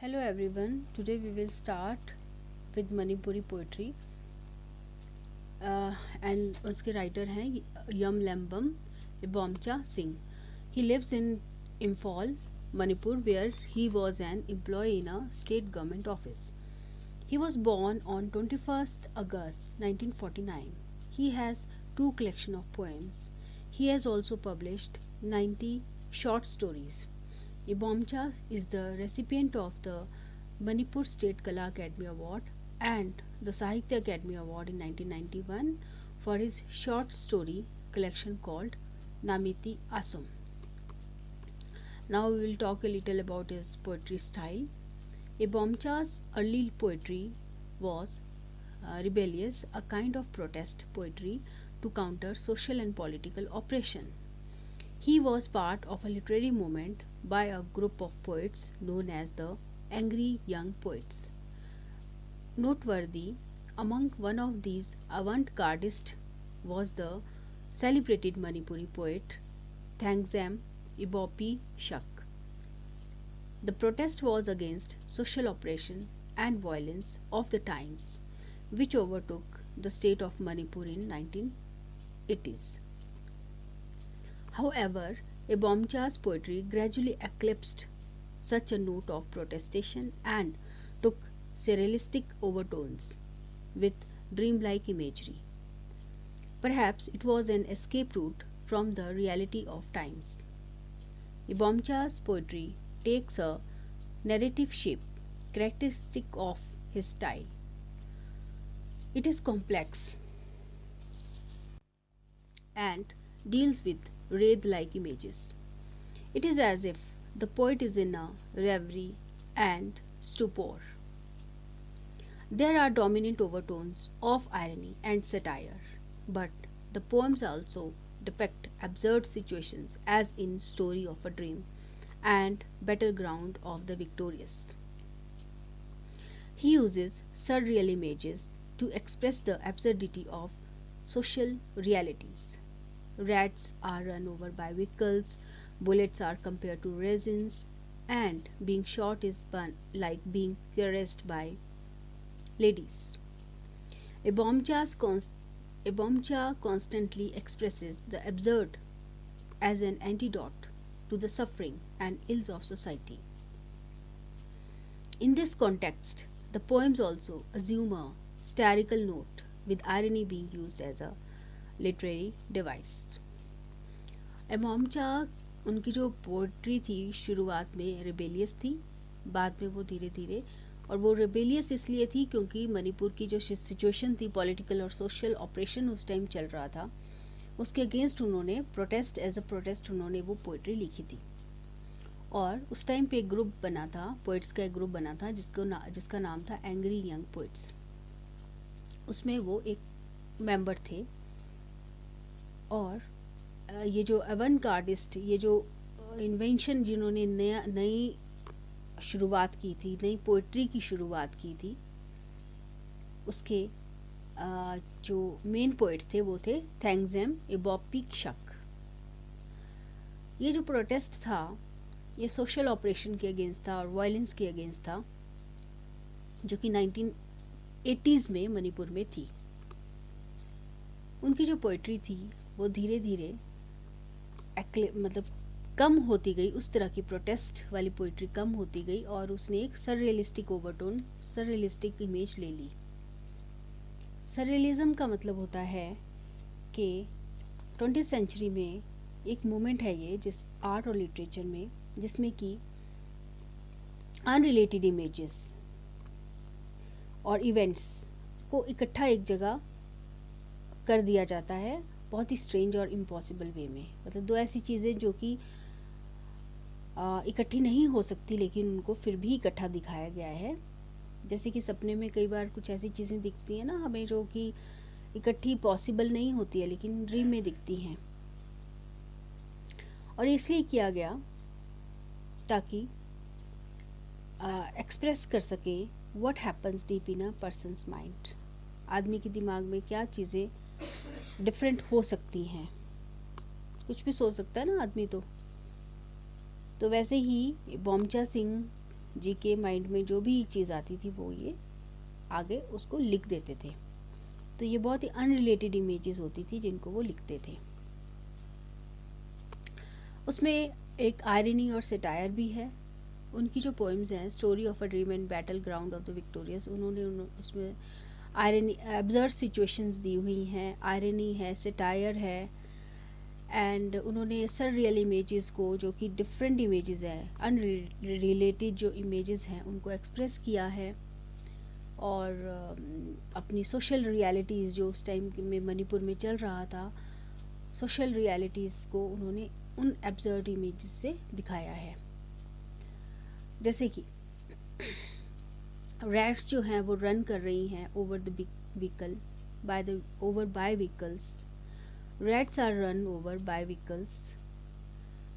Hello everyone. Today we will start with Manipuri poetry and उसके writer हैं यम लैम्बम Ibomcha Singh. He lives in Imphal, Manipur, where he was an employee in a state government office. He was born on 21st August 1949. He has two collections of poems. He has also published 90 short stories. Ibomcha is the recipient of the Manipur State Kala Academy Award and the Sahitya Academy Award in 1991 for his short story collection called Namiti Asum. Now we will talk a little about his poetry style. Ibomcha's early poetry was rebellious, a kind of protest poetry to counter social and political oppression. He was part of a literary movement by a group of poets known as the Angry Young Poets. Noteworthy among one of these avant-gardists was the celebrated Manipuri poet Thangzam Ibopi Shak. The protest was against social oppression and violence of the times, which overtook the state of Manipur in 1980s. However, Ibomcha's poetry gradually eclipsed such a note of protestation and took surrealistic overtones with dreamlike imagery. Perhaps it was an escape route from the reality of times. Ibomcha's poetry takes a narrative shape characteristic of his style. It is complex and deals with wraith like images. It is as if the poet is in a reverie and stupor. There are dominant overtones of irony and satire, but the poems also depict absurd situations, as in Story of a Dream and Battleground of the Victorious. He uses surreal images to express the absurdity of social realities. Rats are run over by vehicles, bullets are compared to resins, and being shot is like being caressed by ladies. Ibomcha's Ibomcha constantly expresses the absurd as an antidote to the suffering and ills of society. In this context, the poems also assume a satirical note, with irony being used as a literary device. एमोमचा उनकी जो poetry थी शुरुआत में rebellious थी, बाद में वो धीरे धीरे, और वो रिबेलियस इसलिए थी क्योंकि मणिपुर की जो सिचुएशन थी, पॉलिटिकल और सोशल ऑपरेशन उस टाइम चल रहा था, उसके अगेंस्ट उन्होंने प्रोटेस्ट एज अ प्रोटेस्ट उन्होंने वो पोइट्री लिखी थी. और उस टाइम पे एक ग्रुप बना था, पोइट्स का एक ग्रुप बना था जिसका नाम था एंग्री यंग पोइट्स. उसमें वो एक मेंबर थे. और ये जो अवन-गार्डिस्ट, ये जो इन्वेंशन जिन्होंने नई शुरुआत की थी, नई पोइट्री की शुरुआत की थी, उसके जो मेन पोइट थे वो थे थैंगजेम इबोपी शक. ये जो प्रोटेस्ट था ये सोशल ऑपरेशन के अगेंस्ट था और वायलेंस के अगेंस्ट था, जो कि 1980s में मणिपुर में थी. उनकी जो पोइट्री थी वो धीरे धीरे मतलब कम होती गई, उस तरह की प्रोटेस्ट वाली पोइट्री कम होती गई और उसने एक सररियलिस्टिक ओवरटोन, सररियलिस्टिक इमेज ले ली. सररियलिज्म का मतलब होता है कि 20th सेंचुरी में एक मोमेंट है ये जिस आर्ट और लिटरेचर में जिसमें कि अनरिलेटेड इमेजेस और इवेंट्स को इकट्ठा एक जगह कर दिया जाता है बहुत ही स्ट्रेंज और इम्पॉसिबल वे में. मतलब दो ऐसी चीज़ें जो कि इकट्ठी नहीं हो सकती लेकिन उनको फिर भी इकट्ठा दिखाया गया है. जैसे कि सपने में कई बार कुछ ऐसी चीज़ें दिखती हैं ना हमें जो कि इकट्ठी पॉसिबल नहीं होती है लेकिन ड्रीम में दिखती हैं. और इसलिए किया गया ताकि एक्सप्रेस कर सकें what happens deep in a person's mind. आदमी के दिमाग में क्या चीज़ें डिफरेंट हो सकती हैं. कुछ भी सोच सकता है ना आदमी. तो वैसे ही बोमचा सिंह जीके माइंड में जो भी चीज़ आती थी वो ये आगे उसको लिख देते थे। तो ये बहुत ही अनरिलेटेड इमेजेस होती थी जिनको वो लिखते थे। उसमें एक आयरनी और सेटायर भी है। उनकी जो पोएम्स हैं, story of a dream and battle ground of the victorious, उन्होंने उसमें आयरनी, एब्सर्ड सिचुएशंस दी हुई हैं, आयरनी है, सेटायर है, एंड उन्होंने सर रियल इमेजेस को, जो कि डिफरेंट इमेजेस हैं, अनरिलेटेड जो इमेजेस हैं, उनको एक्सप्रेस किया है। और अपनी सोशल रियलिटीज़ जो उस टाइम में मणिपुर में चल रहा था, सोशल रियलिटीज़ को उन्होंने उन एब्सर्ड इमेजेस से दिखाया है। जैसे कि रैट्स जो हैं वो रन कर रही हैं over the vehicle by vehicles, rats are run over by vehicles,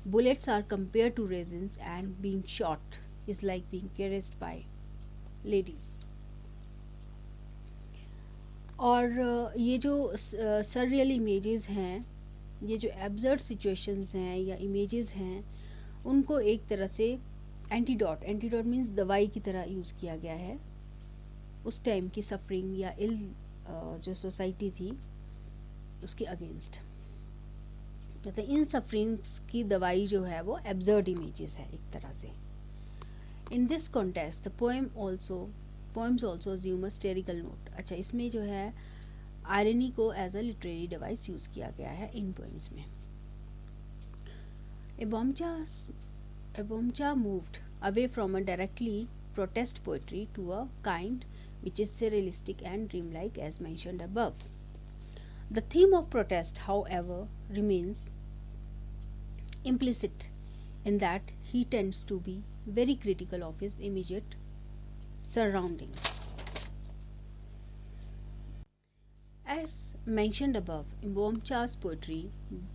bullets are compared to raisins, and being shot is like being caressed by ladies. और ये जो सररियल इमेजेस हैं, ये जो एब्सर्ड सिचुएशंस हैं या इमेजेस हैं, उनको एक तरह से एंटीडोट मीन्स दवाई की तरह यूज़ किया गया है उस टाइम की सफरिंग या इल जो सोसाइटी थी उसके अगेंस्ट। मतलब इन सफरिंग्स की दवाई जो है वो एब्सर्ड इमेजेस है एक तरह से। In this context the poems also assume a satirical note. अच्छा, इसमें जो है आयरनी को as a literary device use किया गया है इन पोएम्स में। Ebomcha moved away from a directly protest poetry to a kind which is surrealistic and dreamlike as mentioned above. The theme of protest, however, remains implicit in that he tends to be very critical of his immediate surroundings. As mentioned above, Mbomcha's poetry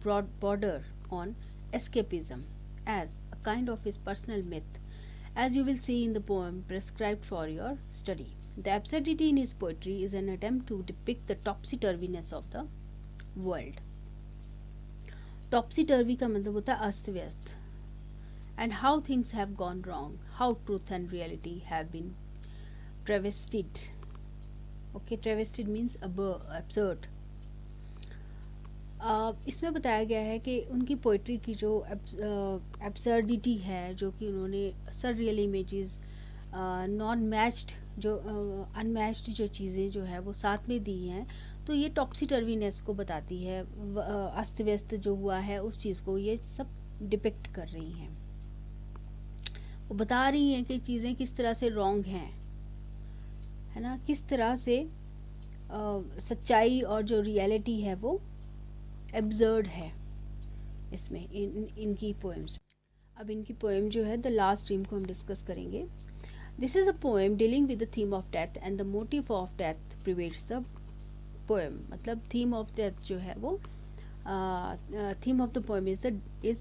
border on escapism as a kind of his personal myth, as you will see in the poem prescribed for your study. The absurdity in his poetry is an attempt to depict the topsy-turviness of the world. Topsy-turvy का मतलब होता है अस्त व्यस्त, and how things have gone wrong, how truth and reality have been travestied. Okay, travestied means absurd. इसमें बताया गया है कि उनकी पोइट्री की जो एब्सर्डिटी है, जो कि उन्होंने sir real images, non matched जो अनमैच्ड जो चीज़ें जो है वो साथ में दी हैं, तो ये टॉप्सी टर्वीनेस को बताती है। अस्त व्यस्त जो हुआ है उस चीज़ को ये सब डिपिक्ट कर रही हैं। वो बता रही हैं कि चीज़ें किस तरह से रॉन्ग हैं, है ना, किस तरह से सच्चाई और जो रियलिटी है वो एब्सर्ड है इसमें इनकी पोएम्स। अब इनकी पोएम जो है द लास्ट ड्रीम को हम डिस्कस करेंगे। This is a poem dealing with the theme of death and the motif of death pervades the poem. मतलब थीम ऑफ डेथ जो है वो theme of the poem is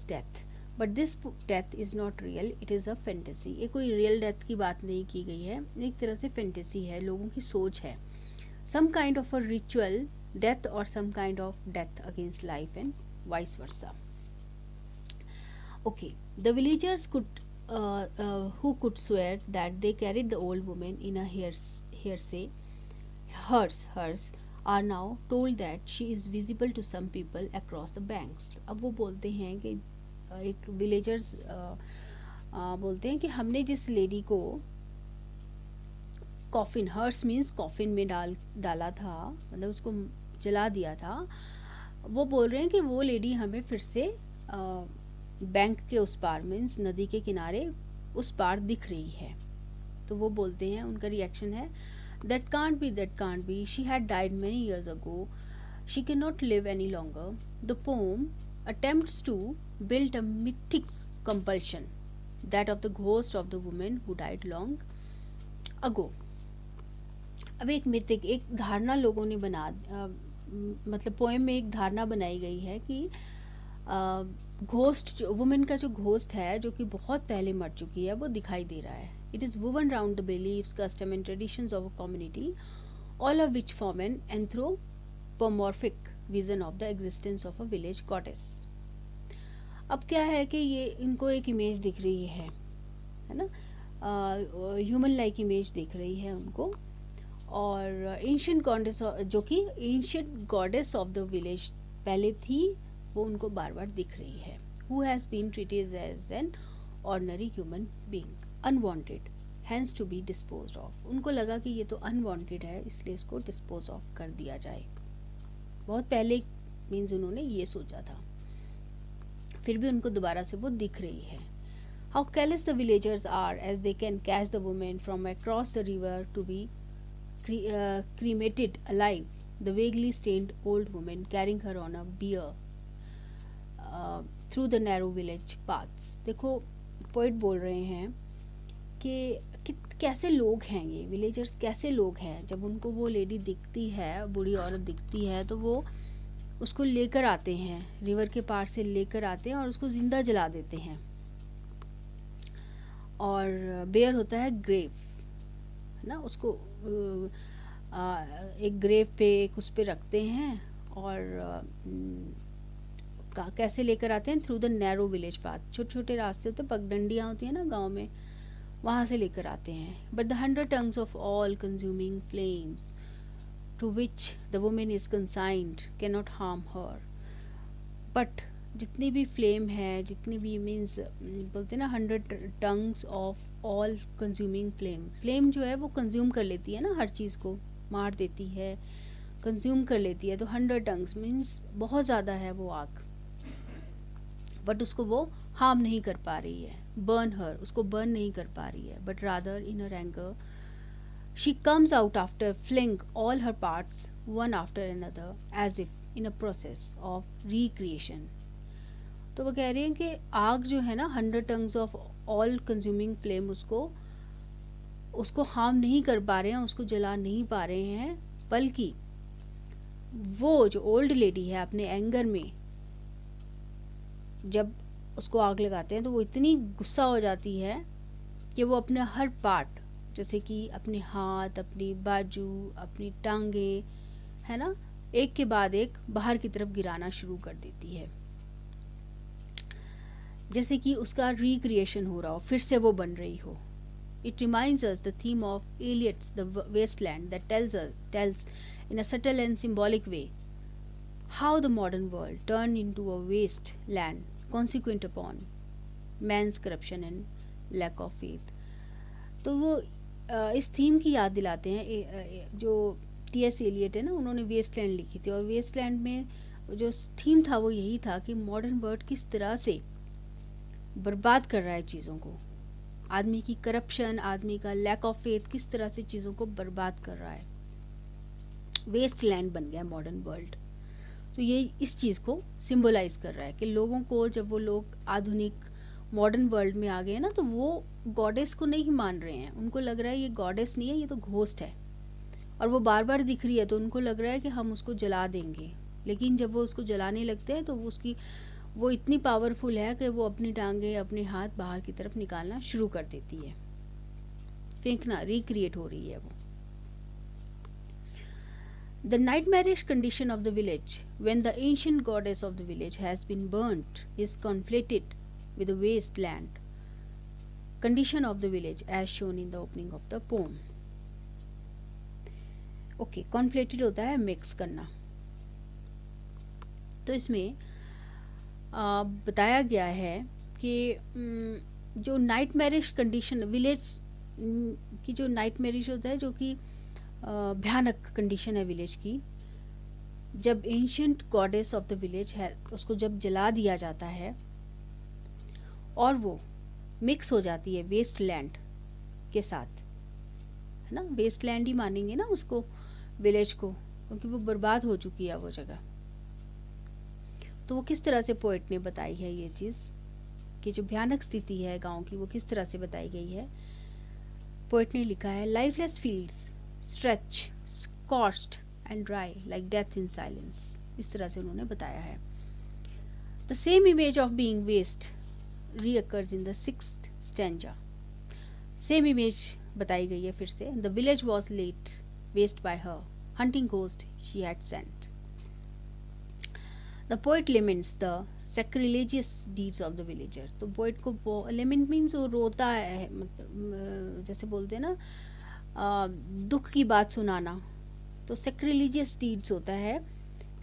death, but this death is not real, it is a fantasy. ये कोई real death की बात नहीं की गई है, एक तरह से फैंटेसी है, लोगों की सोच है। Some kind of a ritual death or some kind of death against life and vice versa. Okay, the villagers who could swear that they carried the old woman in a hearse are now told that she is visible to some people across the banks. अब वो बोलते हैं कि एक villagers बोलते हैं कि हमने जिस लेडी को कॉफिन, हर्स मीन्स कॉफिन में डाला था, मतलब उसको जला दिया था, वो बोल रहे हैं कि वो लेडी हमें फिर से बैंक के उस पार मीन्स नदी के किनारे उस पार दिख रही है। तो वो बोलते हैं, उनका रिएक्शन है that can't be, she had died many years ago, she can not live any longer. The poem attempts to build a mythic compulsion that of the ghost of the women who died long ago. अब एक mythic, एक धारणा लोगों ने मतलब poem में एक धारणा बनाई गई है कि घोस्ट, जो वुमेन का जो घोस्ट है जो कि बहुत पहले मर चुकी है, वो दिखाई दे रहा है। It is woven round the beliefs, custom and traditions of a community, all of which form an anthropomorphic vision of the existence of a village goddess. अब क्या है कि ये इनको एक इमेज दिख रही है ना, ह्यूमन लाइक इमेज दिख रही है उनको। और एंशियंट गॉडेस, जो कि ancient goddess of the village पहले थी, वो उनको बार बार दिख रही है। Who has been treated as an ordinary human being unwanted hence to be dispose of. उनको लगा कि ये तो अनवांटेड है, इसलिए इसको डिस्पोज ऑफ कर दिया जाए। बहुत पहले मीन्स उन्होंने ये सोचा था, फिर भी उनको दोबारा से वो दिख रही है। How careless the villagers are as they can catch the woman from across the river to be cremated alive. The vaguely stained old woman carrying her on a bier through the narrow village paths. देखो poet बोल रहे हैं कि कैसे लोग हैं ये villagers, कैसे लोग हैं। जब उनको वो लेडी दिखती है, बूढ़ी औरत दिखती है, तो वो उसको लेकर आते हैं, रिवर के पार से लेकर आते हैं और उसको ज़िंदा जला देते हैं। और बेयर होता है ग्रेव, है ना, उसको एक ग्रेव पे, एक उस पे रखते हैं और कैसे लेकर आते हैं, through the narrow village path. छोटे छोटे रास्ते होते, पगडंडियाँ होती हैं ना गांव में, वहाँ से लेकर आते हैं। But the 100 tongues of all consuming flames to which the women is consigned can not harm her. But जितनी भी फ्लेम है, जितनी भी मीन्स बोलते हैं ना 100 tongues of all consuming flame, flame जो है वो कंज्यूम कर लेती है ना, हर चीज़ को मार देती है, कंज्यूम कर लेती है। तो 100 टंग्स मीन्स बहुत ज़्यादा है वो आग, बट उसको वो हार्म नहीं कर पा रही है। बर्न हर, उसको बर्न नहीं कर पा रही है, but rather in her anger she comes out after fling all her parts one after another as if in a process of recreation. तो वो कह रही हैं कि आग जो है ना, 100 tongues of all consuming flame, उसको हार्म नहीं कर पा रहे हैं, उसको जला नहीं पा रहे हैं, बल्कि वो जो ओल्ड लेडी है अपने एंगर में जब उसको आग लगाते हैं तो वो इतनी गुस्सा हो जाती है कि वो अपने हर पार्ट, जैसे कि अपने हाथ, अपनी बाजू, अपनी टांगे, है ना, एक के बाद एक बाहर की तरफ गिराना शुरू कर देती है, जैसे कि उसका रिक्रिएशन हो रहा हो, फिर से वो बन रही हो। It reminds us the theme of Eliot's The Wasteland that tells in a subtle and symbolic way how the modern world turned into a wasteland consequent upon man's corruption and lack of faith. तो वो इस theme की याद दिलाते हैं। जो T.S. Elliott है ना, उन्होंने वेस्टलैंड लिखी थी, और वेस्टलैंड में जो थीम था वो यही था कि मॉडर्न वर्ल्ड किस तरह से बर्बाद कर रहा है चीज़ों को, आदमी की करप्शन, आदमी का लैक ऑफ फेथ किस तरह से चीज़ों को बर्बाद कर रहा है। वेस्ट लैंड बन गया मॉडर्न वर्ल्ड। तो ये इस चीज़ को सिंबलाइज कर रहा है कि लोगों को, जब वो लोग आधुनिक मॉडर्न वर्ल्ड में आ गए हैं ना, तो वो गॉडेस को नहीं मान रहे हैं। उनको लग रहा है ये गॉडेस नहीं है, ये तो घोस्ट है, और वो बार बार दिख रही है, तो उनको लग रहा है कि हम उसको जला देंगे। लेकिन जब वो उसको जलाने लगते हैं तो वो इतनी पावरफुल है कि वो अपनी टांगे, अपने हाथ बाहर की तरफ निकालना शुरू कर देती है, फेंकना, रिक्रिएट हो रही है वो। The nightmarish condition of the village when the ancient goddess of the village has been burnt is conflated with the wasteland condition of the village as shown in the opening of the poem. Okay, conflated होता है mix करना। तो इसमें बताया गया है कि जो नाइटमेरिश कंडीशन विलेज की, जो नाइटमेरिश होता है, जो कि भयानक कंडीशन है विलेज की, जब ancient goddess of the village है उसको जब जला दिया जाता है और वो मिक्स हो जाती है वेस्ट लैंड के साथ, है ना, वेस्ट लैंड ही मानेंगे ना उसको, विलेज को, क्योंकि वो बर्बाद हो चुकी है वो जगह। तो वो किस तरह से पोएट ने बताई है ये चीज़ कि जो भयानक स्थिति है गांव की, वो किस तरह से बताई गई है। पोएट ने लिखा है, lifeless fields stretch scorched and dry like death in silence. इस तरह से उन्होंने बताया है। The same image of being waste recurs in the 6th stanza. Same image बताई गई है फिर से। The village was laid waste by her haunting ghost she had sent. The poet laments the sacrilegious deeds of the villager. तो poet को लेमेंट means वो रोता है, मतलब जैसे बोलते हैं ना दुख की बात सुनाना, तो sacrilegious deeds होता है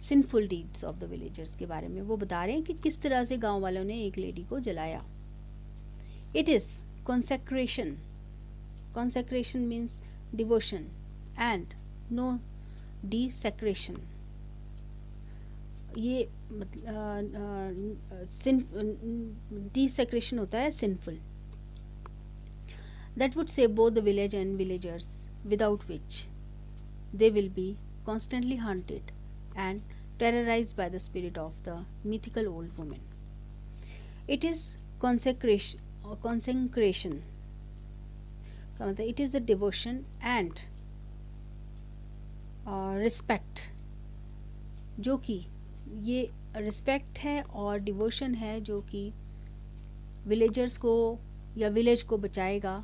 sinful deeds of the villagers के बारे में। वो बता रहे हैं कि किस तरह से गांव वालों ने एक लेडी को जलाया। It is consecration. Consecration means devotion and no desecration. ये desecration होता है sinful. That would save both the village and villagers, without which they will be constantly haunted and terrorized by the spirit of the mythical old woman. It is consecration का मतलब it is the devotion and respect, जो कि ये respect है और devotion है जो कि विलेजर्स को या विलेज को बचाएगा,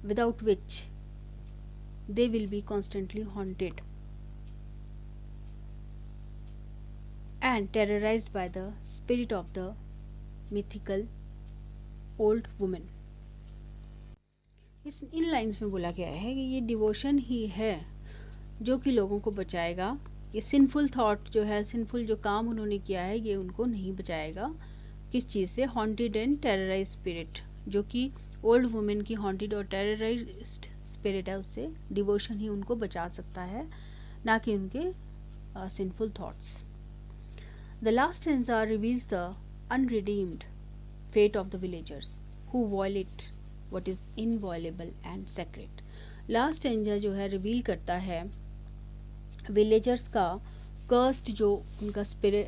without which they will be constantly haunted and terrorised by the spirit of the mythical old women. In lines में बोला गया है कि ये डिवोशन ही है जो कि लोगों को बचाएगा। ये सिंफुल थॉट जो है, सिंफुल जो काम उन्होंने किया है, ये उनको नहीं बचाएगा। किस चीज़ से? हॉन्टेड एंड टेरराइज स्पिरिट, जो कि ओल्ड वुमेन की हॉन्टेड और टेरराइज्ड स्पिरिट है, उससे डिवोशन ही उनको बचा सकता है, ना कि उनके sinful thoughts. The last stanza reveals the unredeemed fate of the villagers who violate what is inviolable and sacred. Last stanza जो है रिवील करता है विलेजर्स का कर्स्ड, जो उनका स्पिरिट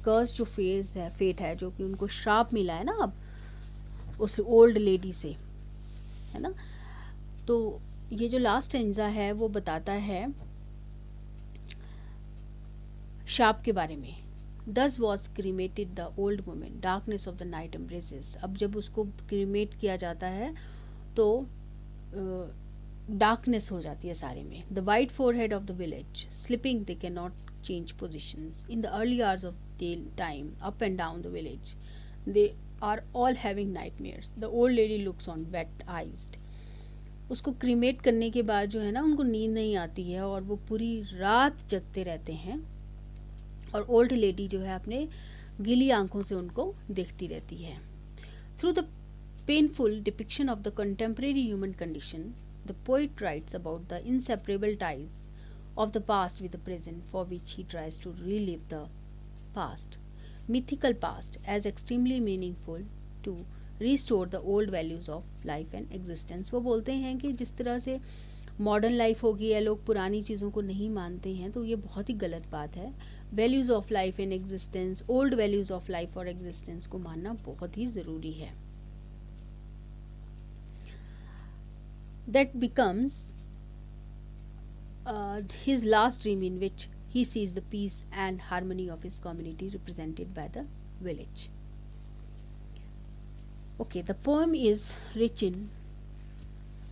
कर्स्ड जो फेट है, जो कि उनको श्राप मिला है ना अब उस ओल्ड लेडी से, है ना। तो ये जो लास्ट स्टेंजा है वो बताता है श्राप के बारे में। Thus was cremated the old woman, darkness of the night embraces. अब जब उसको क्रीमेट किया जाता है तो डार्कनेस हो जाती है सारे में। The white forehead of the village, slipping they cannot change positions. In the early hours of daytime, up and down the village, they are all having nightmares. The old lady looks on wet-eyed. उसको cremate करने के बाद जो है ना, उनको नींद नहीं आती है और वो पूरी रात जगते रहते हैं, और ओल्ड लेडी जो है अपने गीली आंखों से उनको देखती रहती है। Through the painful depiction of the contemporary human condition, the poet writes about the inseparable ties of the past with the present, for which he tries to relive the past, mythical past, as extremely meaningful to restore the old values of life and existence. वो बोलते हैं कि जिस तरह से modern life हो गई है, लोग पुरानी चीज़ों को नहीं मानते हैं, तो ये बहुत ही गलत बात है। Values of life and existence, old values of life और एग्जिस्टेंस को मानना बहुत ही ज़रूरी है। That becomes his last dream, in which he sees the peace and harmony of his community represented by the village. Okay, the poem is rich in,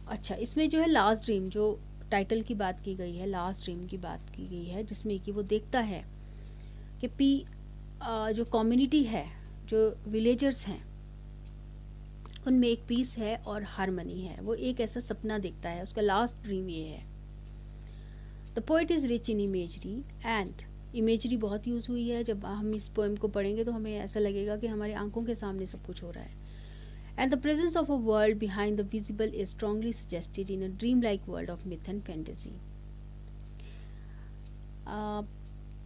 अच्छा, इसमें जो है लास्ट ड्रीम, जो टाइटल की बात की गई है, लास्ट ड्रीम की बात की गई है, जिसमें कि वो देखता है कि जो कम्युनिटी है, जो विलेजर्स हैं, उनमें एक पीस है और हारमनी है। वो एक ऐसा सपना देखता है, उसका लास्ट ड्रीम ये है। The poet is rich in imagery, and imagery बहुत यूज़ हुई है। जब हम इस पोएम को पढ़ेंगे तो हमें ऐसा लगेगा कि हमारी आंखों के सामने सब कुछ हो रहा है। And the presence of a world behind the visible is strongly suggested in a dreamlike world of myth and fantasy.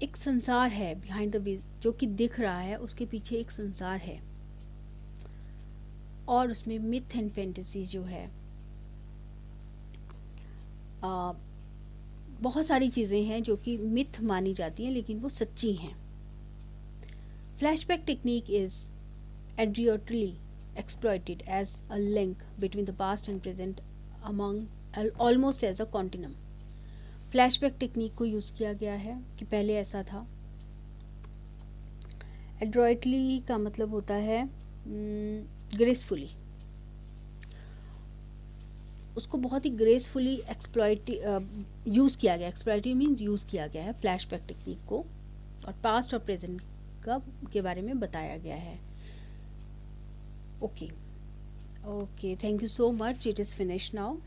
एक संसार है behind the, जो कि दिख रहा है, उसके पीछे एक संसार है, और उसमें myth and fantasy जो है, बहुत सारी चीज़ें हैं जो कि मिथ मानी जाती हैं लेकिन वो सच्ची हैं। Flashback technique is adroitly exploited as a link between the past and present among almost as a continuum. Flashback technique को यूज़ किया गया है कि पहले ऐसा था। एड्रॉइटली का मतलब होता है ग्रेसफुली, उसको बहुत ही ग्रेसफुली यूज़ किया गया। एक्सप्लॉइटेड मीन्स यूज़ किया गया है फ्लैशबैक टेक्निक को, और पास्ट और प्रेजेंट का के बारे में बताया गया है। Okay, okay, thank you so much, it is finish now.